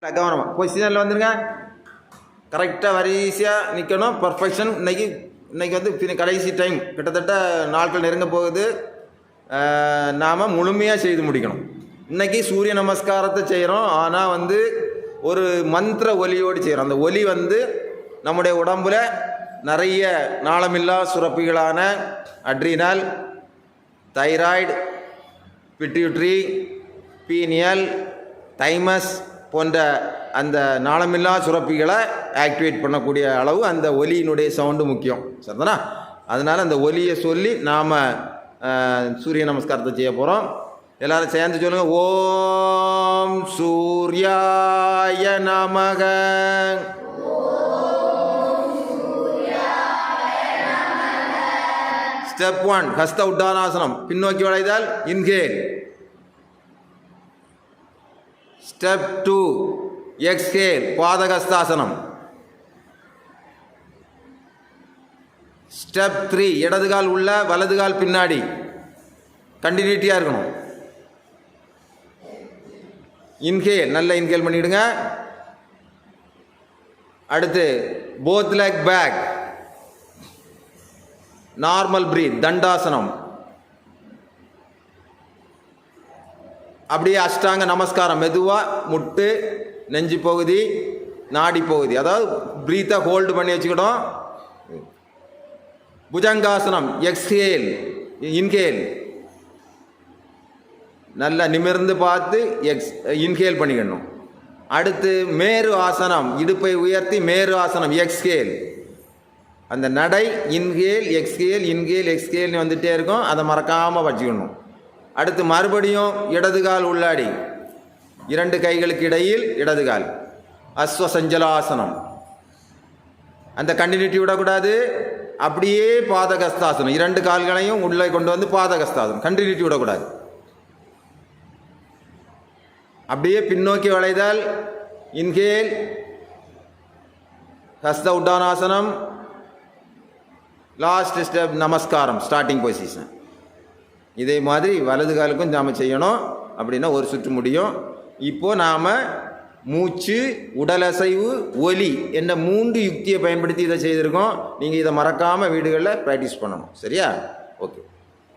கவனமாக பொசிஷனில் வந்துடுங்க. கரெக்டாக வரிசையாக நிற்கணும். பர்ஃபெக்ஷன். இன்றைக்கி வந்து கடைசி டைம், கிட்டத்தட்ட நாட்கள் நெருங்க போகுது. நாம் முழுமையாக செய்து முடிக்கணும். இன்றைக்கி சூரிய நமஸ்காரத்தை செய்கிறோம். ஆனால் வந்து ஒரு மந்திர ஒலியோடு செய்கிறோம். அந்த ஒலி வந்து நம்முடைய உடம்புல நிறைய நாளமில்லா சுரப்பிகளான adrenal, thyroid, pituitary, pineal, thymus போன்ற அந்த நாளமில்லா சுரப்பிகளை ஆக்டிவேட் பண்ணக்கூடிய அளவு அந்த ஒலியினுடைய சவுண்டு முக்கியம். சரிதானா? அதனால் அந்த ஒலியை சொல்லி நாம் சூரிய நமஸ்காரத்தை செய்ய போகிறோம். எல்லாரும் சேர்ந்து சொல்லுங்கள். ஓம் சூர்யாய நமக. ஸ்டெப் 1 ஹஸ்த உட்டானாசனம், பின்னோக்கி வளைதல், இன்ஹேல். ஸ்டெப் 2 எக்ஸ்ஹேல், பாதகஸ்தாசனம். ஸ்டெப் 3 இடது கால் உள்ள, வலது கால் பின்னாடி, கண்டினியூட்டியாக இருக்கணும். இன்ஹேல், நல்ல இன்ஹேல் பண்ணிவிடுங்க. அடுத்து both leg back, normal breathe, தண்டாசனம். அப்படியே அஷ்டாங்க நமஸ்காரம், மெதுவாக முட்டு, நெஞ்சு பகுதி, நாடி பகுதி, அதாவது பிரீத்தை ஹோல்டு பண்ணி வச்சுக்கிட்டோம். புஜங்காசனம், எக்ஸ்ஹேல், இன்ஹேல், நல்லா நிமிர்ந்து பார்த்து இன்ஹேல் பண்ணிக்கணும். அடுத்து மேரு ஆசனம், இடுப்பை உயர்த்தி மேரு ஆசனம், எக்ஸ்ஹேல். அந்த நடை இன்ஹேல் எக்ஸ்ஹேல் இன்ஹேல் எக்ஸ்ஹேல்னு வந்துகிட்டே இருக்கும். அதை மறக்காமல் வச்சுக்கணும். அடுத்து மறுபடியும் இடது கால் உள்ளாடி, இரண்டு கைகளுக்கு இடையில் இடது கால், அஸ்வசஞ்சலாசனம். அந்த கண்டினியூட்டி விடக்கூடாது. அப்படியே பாதகஸ்தாசனம், இரண்டு கால்களையும் உள்ளே கொண்டு வந்து பாதகஸ்தாசனம், கண்டினியூட்டி விடக்கூடாது. அப்படியே பின்னோக்கி வளைதல், இன்ஹேல், ஹஸ்த உட்டானாசனம், லாஸ்ட் ஸ்டெப் நமஸ்காரம், ஸ்டார்டிங் பொசிஷன். இதே மாதிரி வலது காலுக்கும் நாம் செய்யணும். அப்படின்னா ஒரு சுற்று முடியும். இப்போது நாம் மூச்சு, உடலசைவு, ஒலி என்ற 3 யுக்தியை பயன்படுத்தி இதை செய்திருக்கோம். நீங்கள் இதை மறக்காமல் வீடுகளில் ப்ராக்டிஸ் பண்ணணும். சரியா?